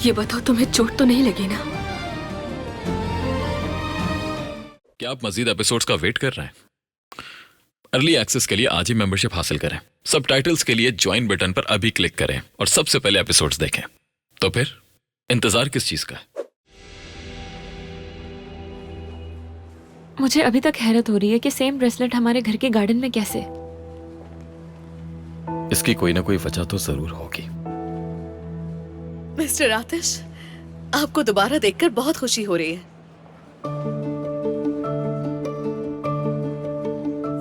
ये बताओ, तुम्हें चोट तो नहीं लगी ना? क्या आप मजीद एपिसोड्स का वेट कर रहे हैं? अर्ली एक्सेस के लिए आज ही मेंबरशिप हासिल करें। सबटाइटल्स के लिए ज्वाइन बटन पर अभी क्लिक करें और सबसे पहले एपिसोड्स देखें। तो फिर इंतजार किस चीज का है? मुझे अभी तक हैरत हो रही है कि सेम ब्रेसलेट हमारे घर के गार्डन में कैसे? इसकी कोई ना कोई वजह तो जरूर होगी। मिस्टर आतिश, आपको दोबारा देखकर बहुत खुशी हो रही है।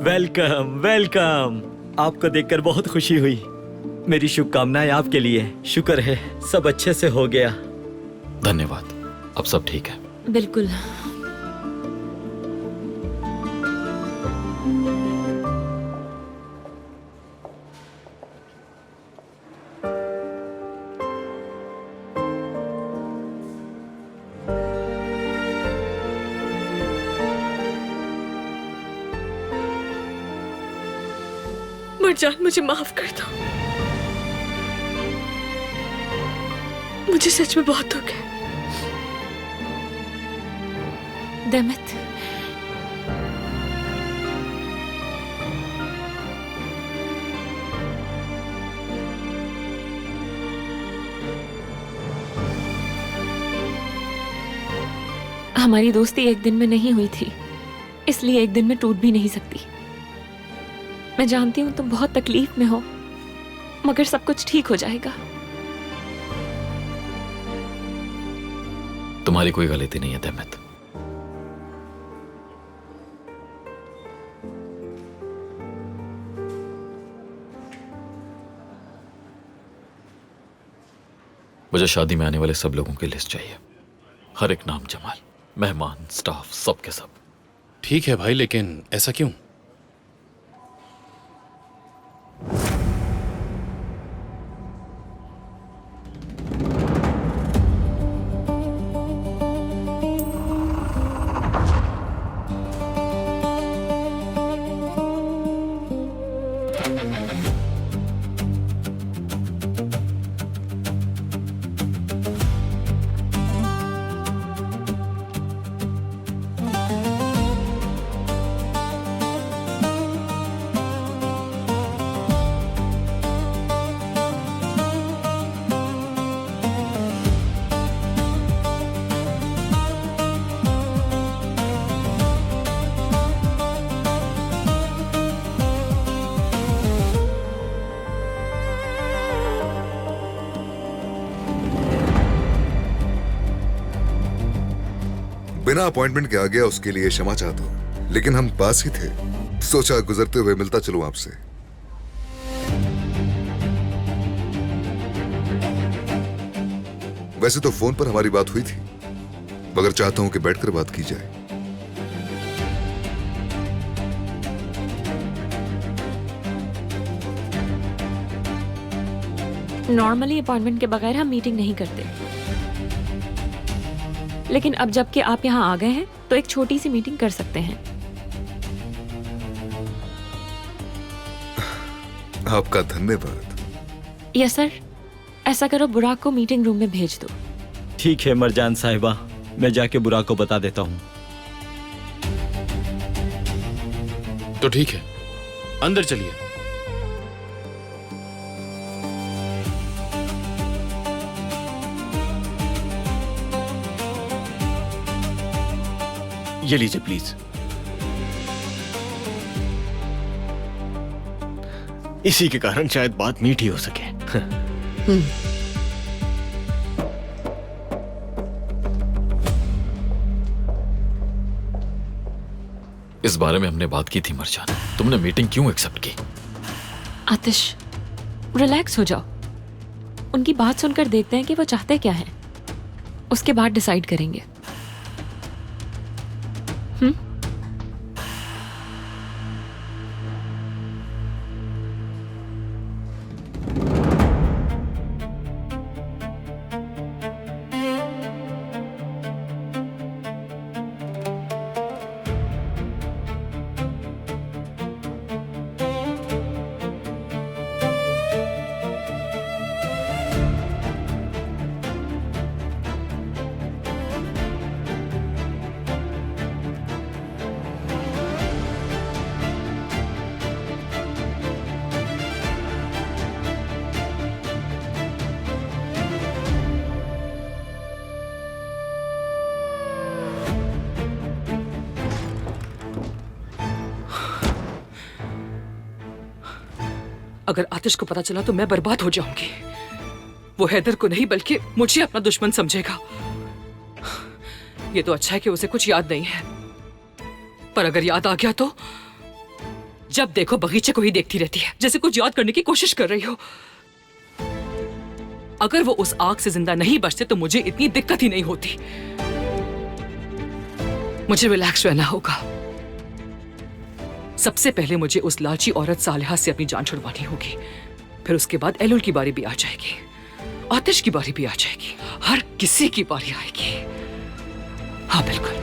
Welcome welcome. आपको देखकर बहुत खुशी हुई। मेरी शुभकामनाएं आपके लिए। शुक्र है सब अच्छे से हो गया। धन्यवाद। अब सब ठीक है? बिल्कुल। मरजान, मुझे माफ कर दो। मुझे सच में बहुत दुख है। देमत, हमारी दोस्ती एक दिन में नहीं हुई थी, इसलिए एक दिन में टूट भी नहीं सकती। मैं जानती हूँ तुम बहुत तकलीफ में हो, मगर सब कुछ ठीक हो जाएगा। तुम्हारी कोई गलती नहीं है देमत। मुझे शादी में आने वाले सब लोगों की लिस्ट चाहिए। हर एक नाम जमाल, मेहमान, स्टाफ, सब के सब। ठीक है भाई, लेकिन ऐसा क्यों? बिना अपॉइंटमेंट के आ गया, उसके लिए क्षमा चाहता हूं, लेकिन हम पास ही थे। सोचा गुजरते हुए मिलता चलूं आपसे। वैसे तो फोन पर हमारी बात हुई थी, मगर चाहता हूं कि बैठकर बात की जाए। नॉर्मली अपॉइंटमेंट के बगैर हम मीटिंग नहीं करते, लेकिन अब जबकि आप यहाँ आ गए हैं तो एक छोटी सी मीटिंग कर सकते हैं। आपका धन्यवाद। Yes sir. ऐसा करो, बुराक को मीटिंग रूम में भेज दो। ठीक है मरजान साहिबा, मैं जाके बुराक को बता देता हूँ। तो ठीक है, अंदर चलिए। ये लीजिए प्लीज। इसी के कारण शायद बात मीठी हो सके। इस बारे में हमने बात की थी मरजान। तुमने मीटिंग क्यों एक्सेप्ट की? आतिश, रिलैक्स हो जाओ। उनकी बात सुनकर देखते हैं कि वो चाहते क्या हैं, उसके बाद डिसाइड करेंगे। अगर आतिश को पता चला तो मैं बर्बाद हो जाऊंगी। वो हैदर को नहीं बल्कि मुझे अपना दुश्मन समझेगा। ये तो अच्छा है कि उसे कुछ याद नहीं है, पर अगर याद आ गया तो जब देखो बगीचे को ही देखती रहती है, जैसे कुछ याद करने की कोशिश कर रही हो। अगर वो उस आग से जिंदा नहीं बचते तो मुझे इतनी दिक्कत ही नहीं होती। मुझे रिलैक्स रहना होगा। सबसे पहले मुझे उस लालची औरत सालिहा से अपनी जान छुड़वानी होगी, फिर उसके बाद एलुल की बारी भी आ जाएगी, आतिश की बारी भी आ जाएगी, हर किसी की बारी आएगी। हाँ बिल्कुल।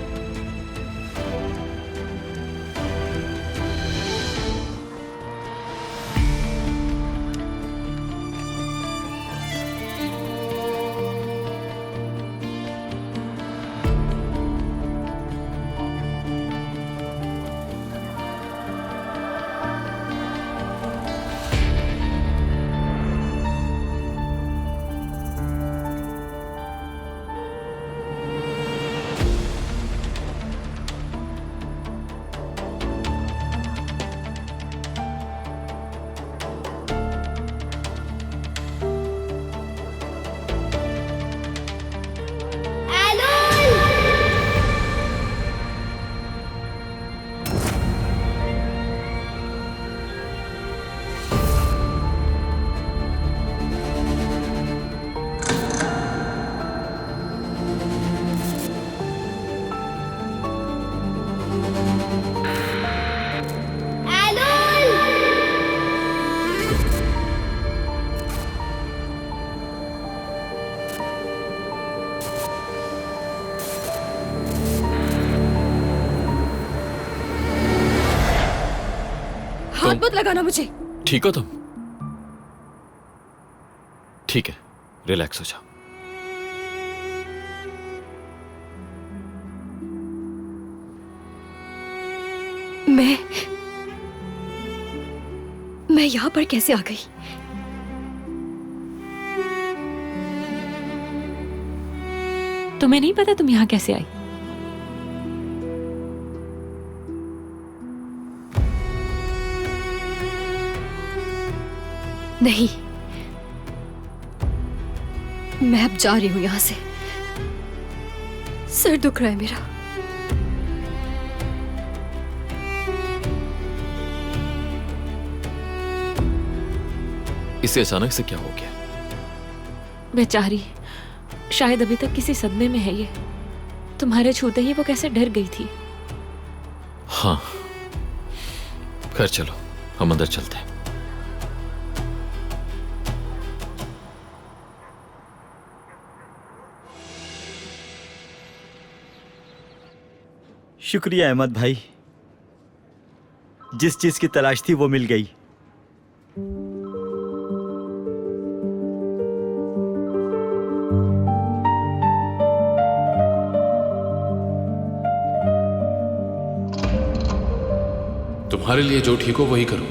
हाथ मत लगाना मुझे। ठीक हो तुम? ठीक है, रिलैक्स हो जाओ। मैं यहां पर कैसे आ गई? तुम्हें नहीं पता तुम यहां कैसे आई? नहीं, मैं अब जा रही हूं यहां से। सर दुख रहा है मेरा। इसे अचानक से क्या हो गया? बेचारी, शायद अभी तक किसी सदमे में है ये। तुम्हारे छूते ही वो कैसे डर गई थी। हाँ, घर चलो, हम अंदर चलते हैं। शुक्रिया अहमद भाई, जिस चीज की तलाश थी वो मिल गई। तुम्हारे लिए जो ठीक हो वही करो।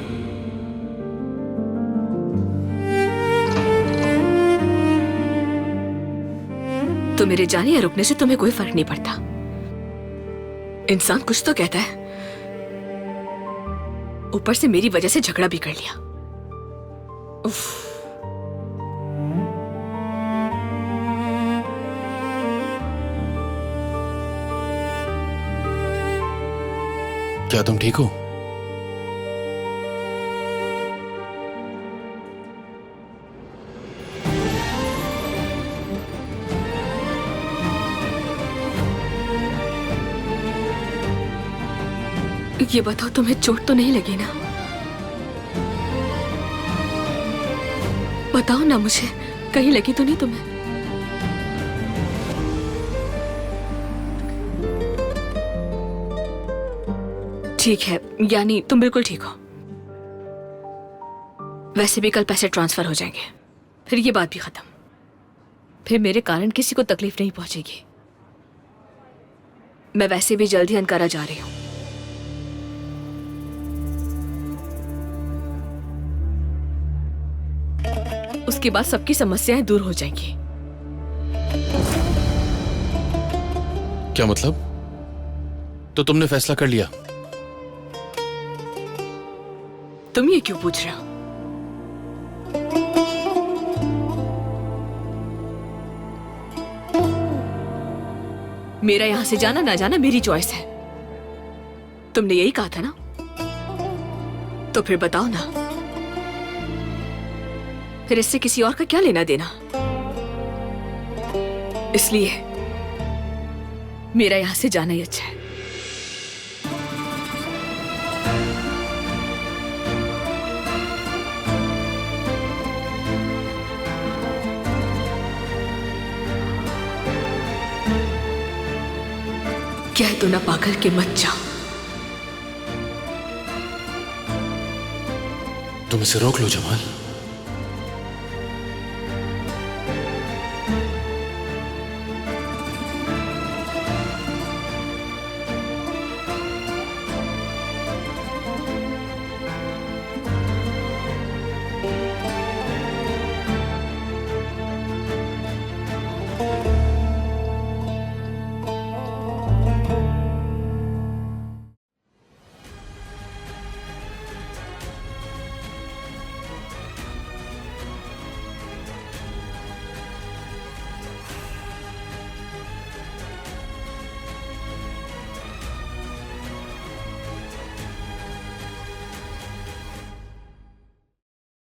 तो मेरे जाने या रुकने से तुम्हें कोई फर्क नहीं पड़ता। इंसान कुछ तो कहता है, ऊपर से मेरी वजह से झगड़ा भी कर लिया। उफ। क्या तुम ठीक हो? ये बताओ, तुम्हें चोट तो नहीं लगी ना? बताओ ना मुझे, कहीं लगी तो नहीं तुम्हें? ठीक है, यानी तुम बिल्कुल ठीक हो। वैसे भी कल पैसे ट्रांसफर हो जाएंगे, फिर ये बात भी खत्म। फिर मेरे कारण किसी को तकलीफ नहीं पहुंचेगी। मैं वैसे भी जल्द ही अंकारा जा रही हूं। उसके बाद सबकी समस्याएं दूर हो जाएंगी। क्या मतलब? तो तुमने फैसला कर लिया? तुम ये क्यों पूछ रहे हो? मेरा यहां से जाना ना जाना मेरी चॉइस है। तुमने यही कहा था ना, तो फिर बताओ ना, फिर इससे किसी और का क्या लेना देना? इसलिए मेरा यहां से जाना ही अच्छा है। कह तो ना पागल के मत जा। तुम इसे रोक लो जमाल।